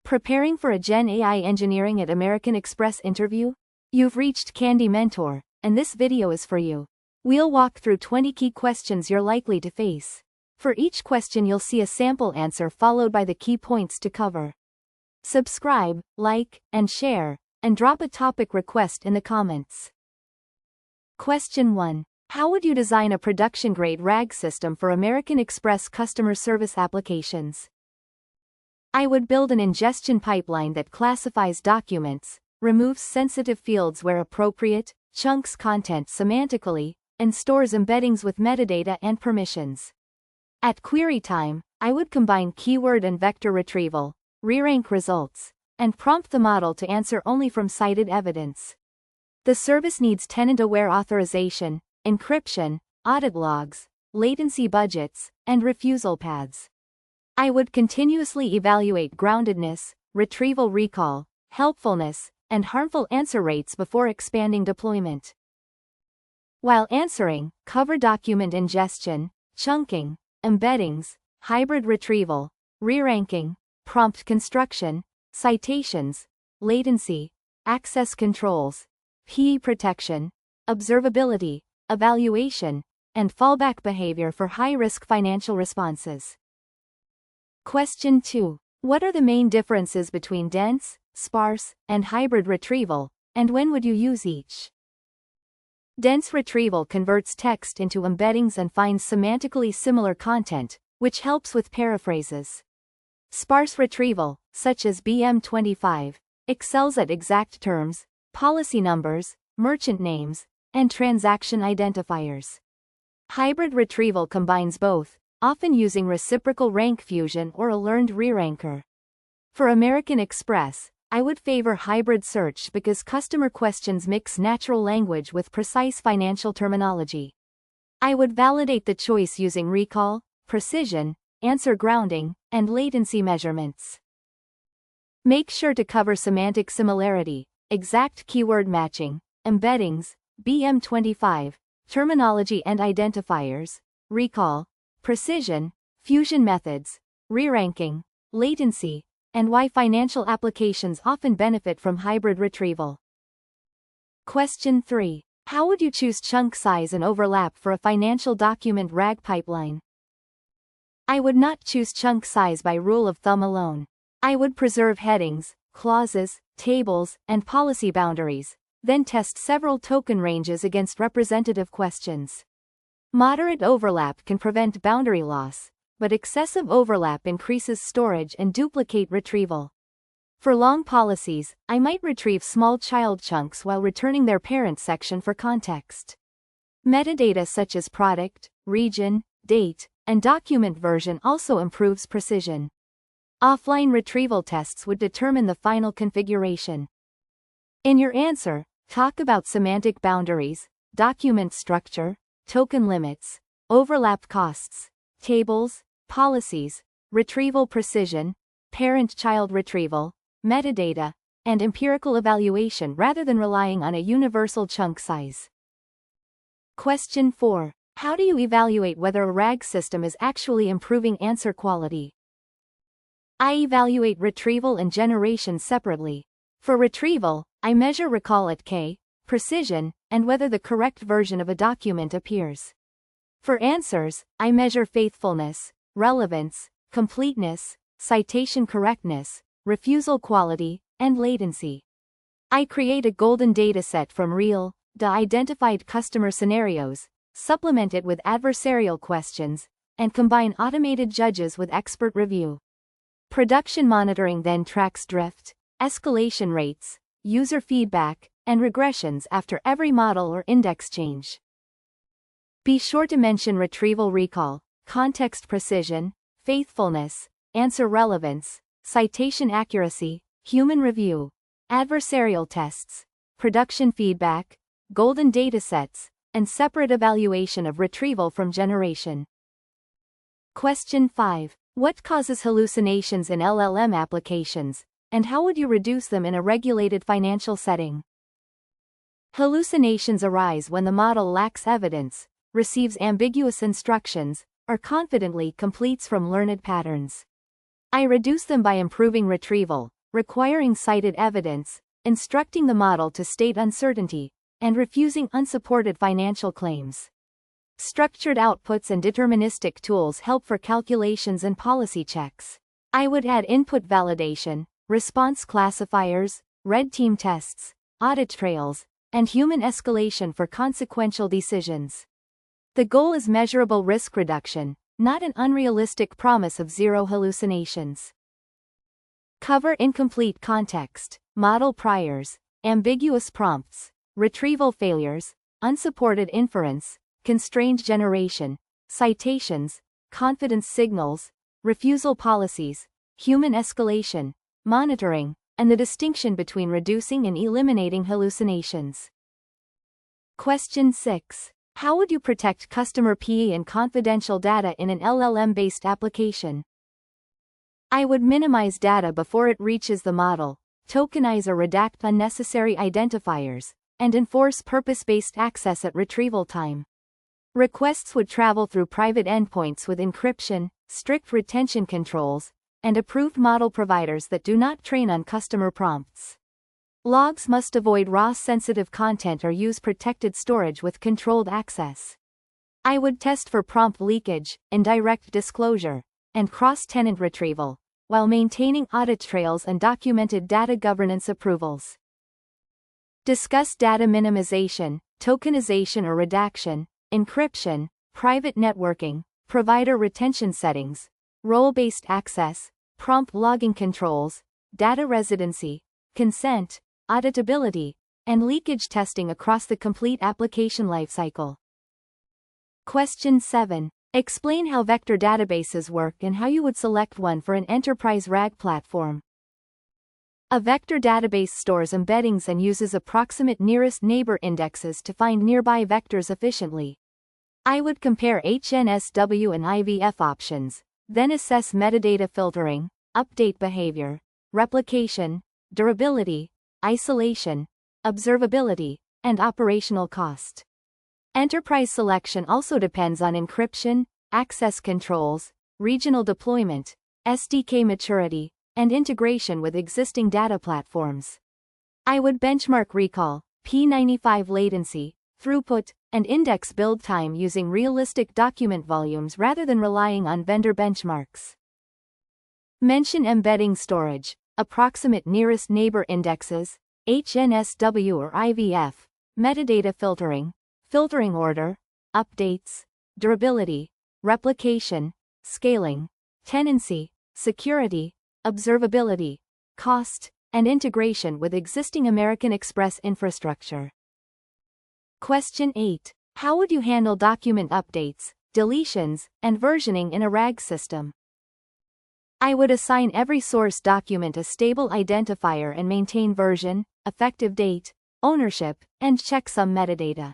Preparing for a GenAI Engineering at American Express interview? You've reached Candy Mentor, and this video is for you. We'll walk through 20 key questions you're likely to face. For each question you'll see a sample answer followed by the key points to cover. Subscribe, like, and share, and drop a topic request in the comments. Question 1. How would you design a production-grade RAG system for American Express customer service applications? I would build an ingestion pipeline that classifies documents, removes sensitive fields where appropriate, chunks content semantically, and stores embeddings with metadata and permissions. At query time, I would combine keyword and vector retrieval, re-rank results, and prompt the model to answer only from cited evidence. The service needs tenant-aware authorization, encryption, audit logs, latency budgets, and refusal paths. I would continuously evaluate groundedness, retrieval recall, helpfulness, and harmful answer rates before expanding deployment. While answering, cover document ingestion, chunking, embeddings, hybrid retrieval, re-ranking, prompt construction, citations, latency, access controls, PE protection, observability, evaluation, and fallback behavior for high-risk financial responses. Question 2. What are the main differences between dense, sparse, and hybrid retrieval, and when would you use each? Dense retrieval converts text into embeddings and finds semantically similar content, which helps with paraphrases. Sparse retrieval, such as BM25, excels at exact terms, policy numbers, merchant names, and transaction identifiers. Hybrid retrieval combines both, often using reciprocal rank fusion or a learned re-ranker. For American Express, I would favor hybrid search because customer questions mix natural language with precise financial terminology. I would validate the choice using recall, precision, answer grounding, and latency measurements. Make sure to cover semantic similarity, exact keyword matching, embeddings, BM25, terminology and identifiers, recall, precision, fusion methods, re-ranking, latency, and why financial applications often benefit from hybrid retrieval. Question 3. How would you choose chunk size and overlap for a financial document RAG pipeline? I would not choose chunk size by rule of thumb alone. I would preserve headings, clauses, tables, and policy boundaries, then test several token ranges against representative questions. Moderate overlap can prevent boundary loss, but excessive overlap increases storage and duplicate retrieval. For long policies, I might retrieve small child chunks while returning their parent section for context. Metadata such as product, region, date, and document version also improves precision. Offline retrieval tests would determine the final configuration. In your answer, talk about semantic boundaries, document structure, token limits, overlap costs, tables, policies, retrieval precision, parent-child retrieval, metadata, and empirical evaluation rather than relying on a universal chunk size. Question 4. How do you evaluate whether a RAG system is actually improving answer quality? I evaluate retrieval and generation separately. For retrieval, I measure recall at K, precision, and whether the correct version of a document appears. For answers, I measure faithfulness, relevance, completeness, citation correctness, refusal quality, and latency. I create a golden dataset from real, identified customer scenarios, supplement it with adversarial questions, and combine automated judges with expert review. Production monitoring then tracks drift, escalation rates, user feedback, and regressions after every model or index change. Be sure to mention retrieval recall, context precision, faithfulness, answer relevance, citation accuracy, human review, adversarial tests, production feedback, golden datasets, and separate evaluation of retrieval from generation. Question 5. What causes hallucinations in LLM applications, and how would you reduce them in a regulated financial setting? Hallucinations arise when the model lacks evidence, receives ambiguous instructions, or confidently completes from learned patterns. I reduce them by improving retrieval, requiring cited evidence, instructing the model to state uncertainty, and refusing unsupported financial claims. Structured outputs and deterministic tools help for calculations and policy checks. I would add input validation, response classifiers, red team tests, audit trails, and human escalation for consequential decisions. The goal is measurable risk reduction, not an unrealistic promise of zero hallucinations. Cover incomplete context, model priors, ambiguous prompts, retrieval failures, unsupported inference, constrained generation, citations, confidence signals, refusal policies, human escalation, monitoring, and the distinction between reducing and eliminating hallucinations. Question 6. How would you protect customer PE and confidential data in an LLM-based application? I would minimize data before it reaches the model, tokenize or redact unnecessary identifiers, and enforce purpose-based access at retrieval time. Requests would travel through private endpoints with encryption, strict retention controls, and approved model providers that do not train on customer prompts. Logs must avoid raw sensitive content or use protected storage with controlled access. I would test for prompt leakage, indirect disclosure, and cross-tenant retrieval, while maintaining audit trails and documented data governance approvals. Discuss data minimization, tokenization or redaction, encryption, private networking, provider retention settings, role-based access, prompt logging controls, data residency, consent, auditability, and leakage testing across the complete application lifecycle. Question 7. Explain how vector databases work and how you would select one for an enterprise RAG platform. A vector database stores embeddings and uses approximate nearest neighbor indexes to find nearby vectors efficiently. I would compare HNSW and IVF options, then assess metadata filtering, update behavior, replication, durability, isolation, observability, and operational cost. Enterprise selection also depends on encryption, access controls, regional deployment, SDK maturity, and integration with existing data platforms. I would benchmark recall, P95 latency, throughput, and index build time using realistic document volumes rather than relying on vendor benchmarks. Mention embedding storage, approximate nearest neighbor indexes, HNSW or IVF, metadata filtering, filtering order, updates, durability, replication, scaling, tenancy, security, observability, cost, and integration with existing American Express infrastructure. Question 8. How would you handle document updates, deletions, and versioning in a RAG system? I would assign every source document a stable identifier and maintain version, effective date, ownership, and checksum metadata.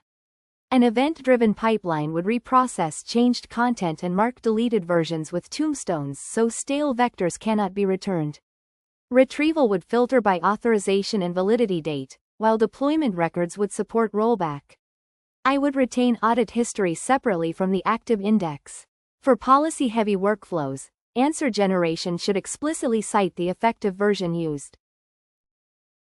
An event-driven pipeline would reprocess changed content and mark deleted versions with tombstones so stale vectors cannot be returned. Retrieval would filter by authorization and validity date, while deployment records would support rollback. I would retain audit history separately from the active index. For policy-heavy workflows, answer generation should explicitly cite the effective version used.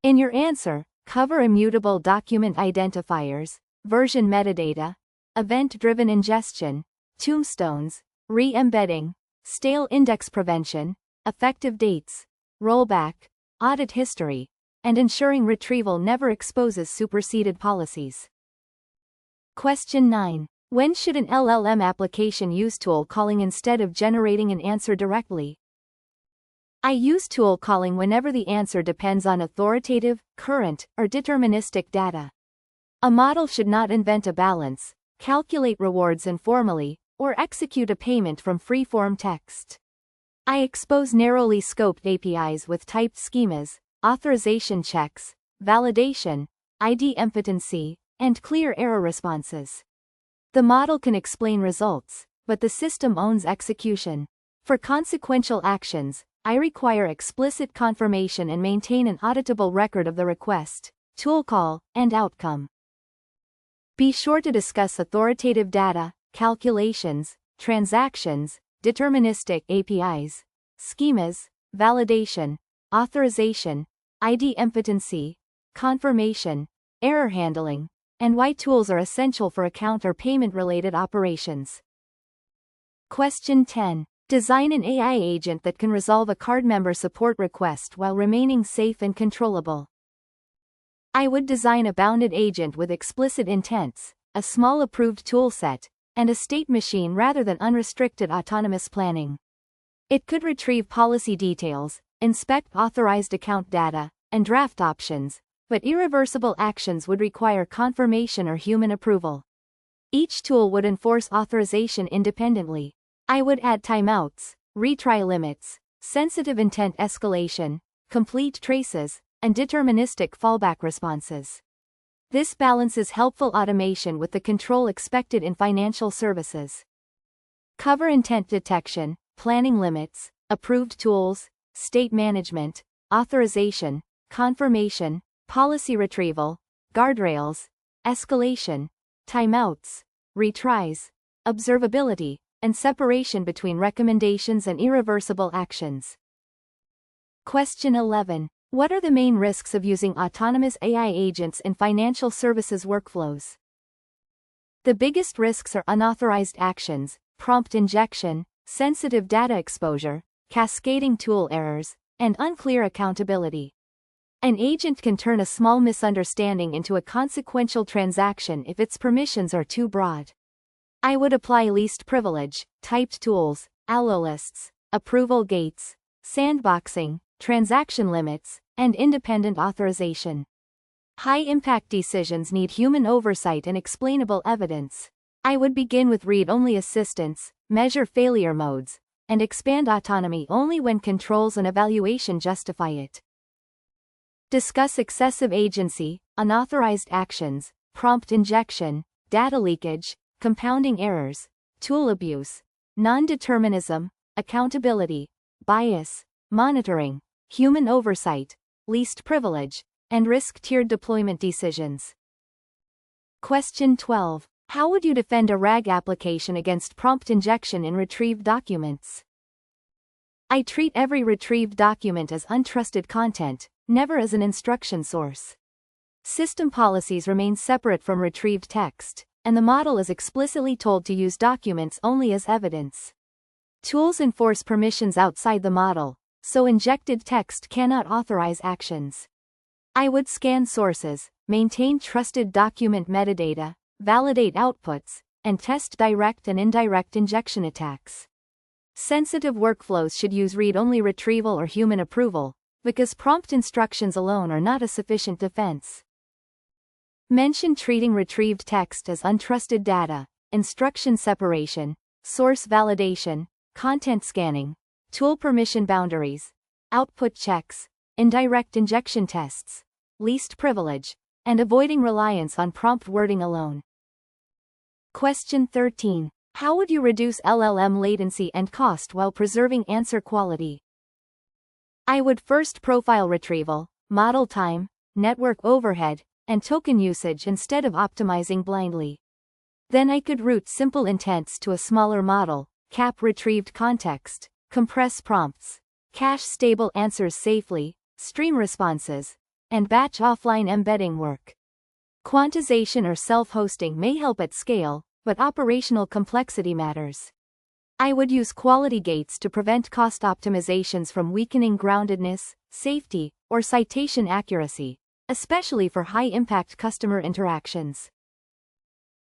In your answer, cover immutable document identifiers, version metadata, event-driven ingestion, tombstones, re-embedding, stale index prevention, effective dates, rollback, audit history, and ensuring retrieval never exposes superseded policies. Question 9. When should an LLM application use tool calling instead of generating an answer directly? I use tool calling whenever the answer depends on authoritative, current, or deterministic data. A model should not invent a balance, calculate rewards informally, or execute a payment from free-form text. I expose narrowly scoped APIs with typed schemas, authorization checks, validation, ID impotency, and clear error responses. The model can explain results, but the system owns execution. For consequential actions, I require explicit confirmation and maintain an auditable record of the request, tool call, and outcome. Be sure to discuss authoritative data, calculations, transactions, deterministic APIs, schemas, validation, authorization, ID impotency, confirmation, error handling, and why tools are essential for account or payment-related operations. Question 10. Design an AI agent that can resolve a card member support request while remaining safe and controllable. I would design a bounded agent with explicit intents, a small approved toolset, and a state machine rather than unrestricted autonomous planning. It could retrieve policy details, inspect authorized account data, and draft options, but irreversible actions would require confirmation or human approval. Each tool would enforce authorization independently. I would add timeouts, retry limits, sensitive intent escalation, complete traces, and deterministic fallback responses. This balances helpful automation with the control expected in financial services. Cover intent detection, planning limits, approved tools, state management, authorization, confirmation, policy retrieval, guardrails, escalation, timeouts, retries, observability, and separation between recommendations and irreversible actions. Question 11. What are the main risks of using autonomous AI agents in financial services workflows? The biggest risks are unauthorized actions, prompt injection, sensitive data exposure, cascading tool errors, and unclear accountability. An agent can turn a small misunderstanding into a consequential transaction if its permissions are too broad. I would apply least privilege, typed tools, allo lists, approval gates, sandboxing, transaction limits, and independent authorization. High-impact decisions need human oversight and explainable evidence. I would begin with read-only assistance, measure failure modes, and expand autonomy only when controls and evaluation justify it. Discuss excessive agency, unauthorized actions, prompt injection, data leakage, compounding errors, tool abuse, non-determinism, accountability, bias, monitoring, human oversight, least privilege, and risk-tiered deployment decisions. Question 12. How would you defend a RAG application against prompt injection in retrieved documents? I treat every retrieved document as untrusted content, never as an instruction source. System policies remain separate from retrieved text, and the model is explicitly told to use documents only as evidence. Tools enforce permissions outside the model, so injected text cannot authorize actions. I would scan sources, maintain trusted document metadata, validate outputs, and test direct and indirect injection attacks. Sensitive workflows should use read-only retrieval or human approval, because prompt instructions alone are not a sufficient defense. Mention treating retrieved text as untrusted data, instruction separation, source validation, content scanning, tool permission boundaries, output checks, indirect injection tests, least privilege, and avoiding reliance on prompt wording alone. Question 13. How would you reduce LLM latency and cost while preserving answer quality? I would first profile retrieval, model time, network overhead, and token usage instead of optimizing blindly. Then I could route simple intents to a smaller model, cap retrieved context, compress prompts, cache stable answers safely, stream responses, and batch offline embedding work. Quantization or self-hosting may help at scale, but operational complexity matters. I would use quality gates to prevent cost optimizations from weakening groundedness, safety, or citation accuracy, especially for high-impact customer interactions.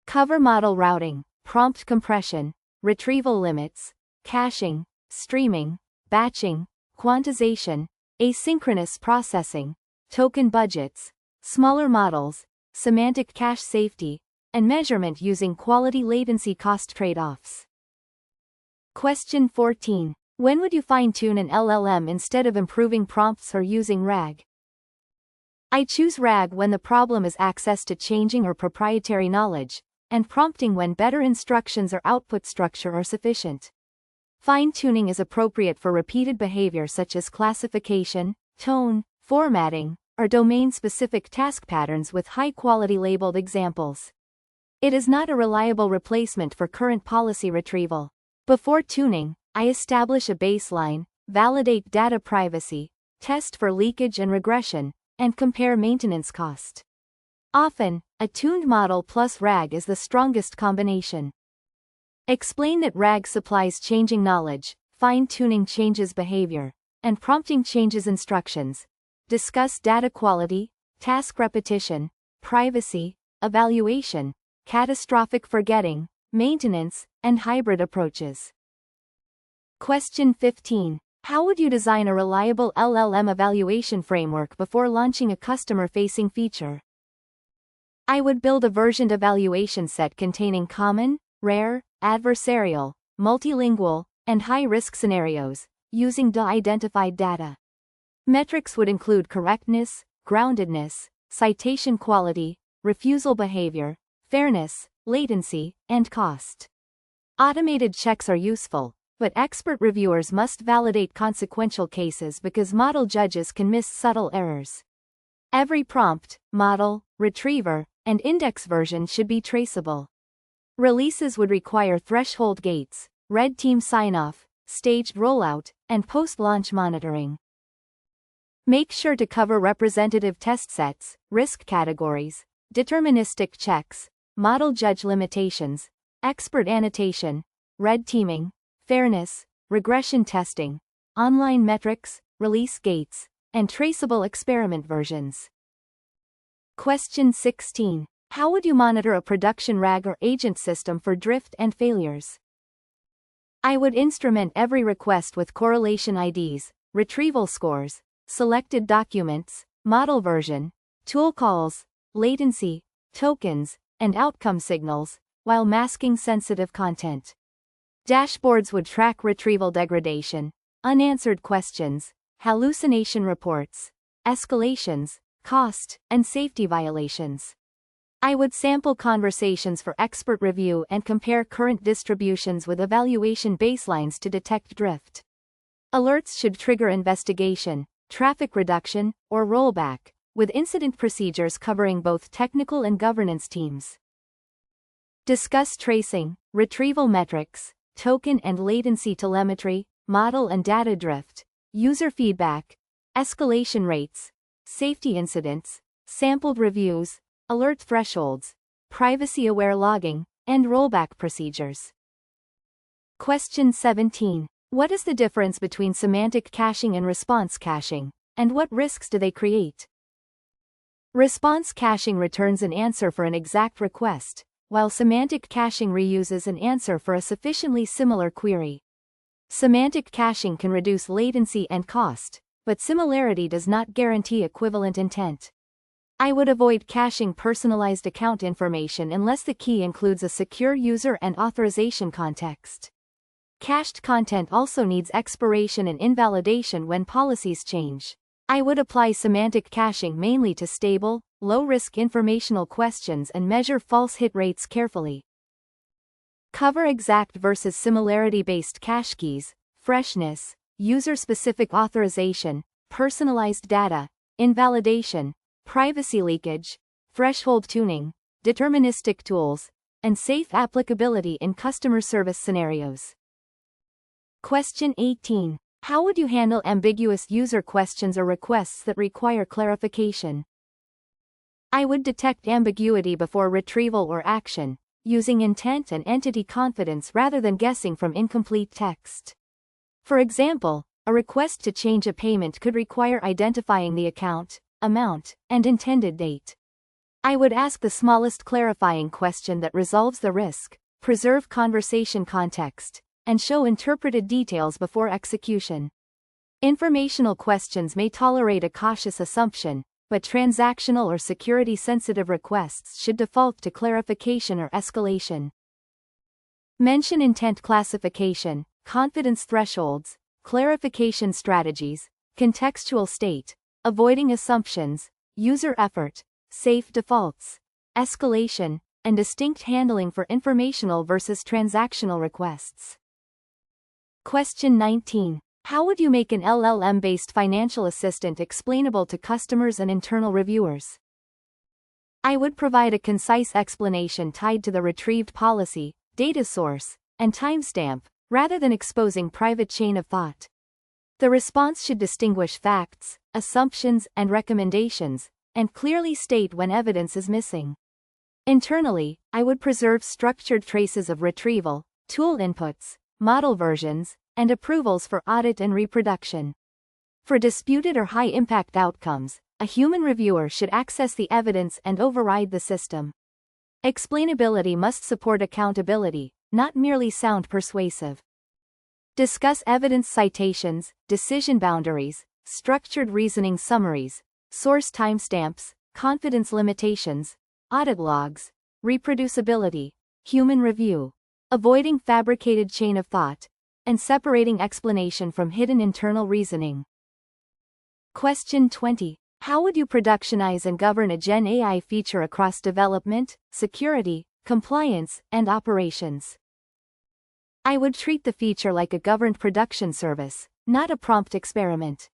Cover model routing, prompt compression, retrieval limits, caching, streaming, batching, quantization, asynchronous processing, token budgets, smaller models, semantic cache safety, and measurement using quality latency cost trade-offs. Question 14. When would you fine-tune an LLM instead of improving prompts or using RAG? I choose RAG when the problem is access to changing or proprietary knowledge, and prompting when better instructions or output structure are sufficient. Fine-tuning is appropriate for repeated behavior such as classification, tone, formatting, or domain-specific task patterns with high-quality labeled examples. It is not a reliable replacement for current policy retrieval. Before tuning, I establish a baseline, validate data privacy, test for leakage and regression, and compare maintenance cost. Often, a tuned model plus RAG is the strongest combination. Explain that RAG supplies changing knowledge, fine-tuning changes behavior, and prompting changes instructions. Discuss data quality, task repetition, privacy, evaluation, catastrophic forgetting, maintenance, and hybrid approaches. Question 15. How would you design a reliable LLM evaluation framework before launching a customer-facing feature? I would build a versioned evaluation set containing common, rare, adversarial, multilingual, and high-risk scenarios, using de-identified data. Metrics would include correctness, groundedness, citation quality, refusal behavior, fairness, latency, and cost. Automated checks are useful, but expert reviewers must validate consequential cases because model judges can miss subtle errors. Every prompt, model, retriever, and index version should be traceable. Releases would require threshold gates, red team sign-off, staged rollout, and post-launch monitoring. Make sure to cover representative test sets, risk categories, deterministic checks, model judge limitations, expert annotation, red teaming, fairness, regression testing, online metrics, release gates, and traceable experiment versions. Question 16. How would you monitor a production RAG or agent system for drift and failures? I would instrument every request with correlation IDs, retrieval scores, selected documents, model version, tool calls, latency, tokens, and outcome signals, while masking sensitive content. Dashboards would track retrieval degradation, unanswered questions, hallucination reports, escalations, cost, and safety violations. I would sample conversations for expert review and compare current distributions with evaluation baselines to detect drift. Alerts should trigger investigation, traffic reduction, or rollback, with incident procedures covering both technical and governance teams. Discuss tracing, retrieval metrics, token and latency telemetry, model and data drift, user feedback, escalation rates, safety incidents, sampled reviews, alert thresholds, privacy-aware logging, and rollback procedures. Question 17. What is the difference between semantic caching and response caching, and what risks do they create? Response caching returns an answer for an exact request, while semantic caching reuses an answer for a sufficiently similar query. Semantic caching can reduce latency and cost, but similarity does not guarantee equivalent intent. I would avoid caching personalized account information unless the key includes a secure user and authorization context. Cached content also needs expiration and invalidation when policies change. I would apply semantic caching mainly to stable, low-risk informational questions and measure false hit rates carefully. Cover exact versus similarity-based cache keys, freshness, user-specific authorization, personalized data, invalidation, privacy leakage, threshold tuning, deterministic tools, and safe applicability in customer service scenarios. Question 18. How would you handle ambiguous user questions or requests that require clarification? I would detect ambiguity before retrieval or action, using intent and entity confidence rather than guessing from incomplete text. For example, a request to change a payment could require identifying the account, amount, and intended date. I would ask the smallest clarifying question that resolves the risk, preserve conversation context, and show interpreted details before execution. Informational questions may tolerate a cautious assumption, but transactional or security-sensitive requests should default to clarification or escalation. Mention intent classification, confidence thresholds, clarification strategies, contextual state, avoiding assumptions, user effort, safe defaults, escalation, and distinct handling for informational versus transactional requests. Question 19. How would you make an LLM-based financial assistant explainable to customers and internal reviewers? I would provide a concise explanation tied to the retrieved policy, data source, and timestamp, rather than exposing private chain of thought. The response should distinguish facts, assumptions, and recommendations, and clearly state when evidence is missing. Internally, I would preserve structured traces of retrieval, tool inputs, model versions, and approvals for audit and reproduction. For disputed or high-impact outcomes, a human reviewer should access the evidence and override the system. Explainability must support accountability, not merely sound persuasive. Discuss evidence citations, decision boundaries, structured reasoning summaries, source timestamps, confidence limitations, audit logs, reproducibility, human review, avoiding fabricated chain of thought, and separating explanation from hidden internal reasoning. Question 20. How would you productionize and govern a GenAI feature across development, security, compliance, and operations? I would treat the feature like a governed production service, not a prompt experiment.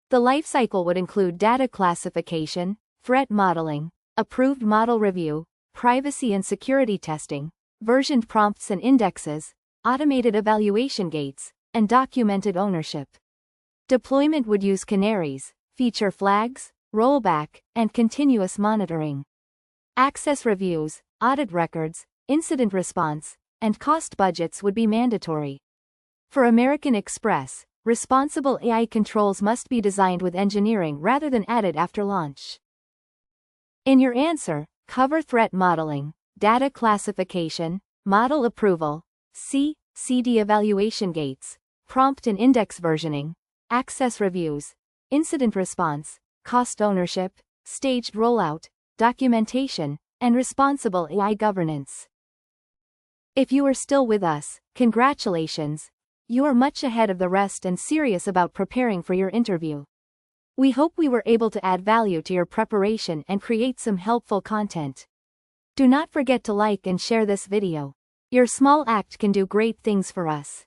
The lifecycle would include data classification, threat modeling, approved model review, privacy and security testing, versioned prompts and indexes, automated evaluation gates, and documented ownership. Deployment would use canaries, feature flags, rollback, and continuous monitoring. Access reviews, audit records, incident response, and cost budgets would be mandatory. For American Express, responsible AI controls must be designed with engineering rather than added after launch. In your answer, cover threat modeling, data classification, model approval, CD evaluation gates, prompt and index versioning, access reviews, incident response, cost ownership, staged rollout, documentation, and responsible AI governance. If you are still with us, congratulations. You are much ahead of the rest and serious about preparing for your interview. We hope we were able to add value to your preparation and create some helpful content. Do not forget to like and share this video. Your small act can do great things for us.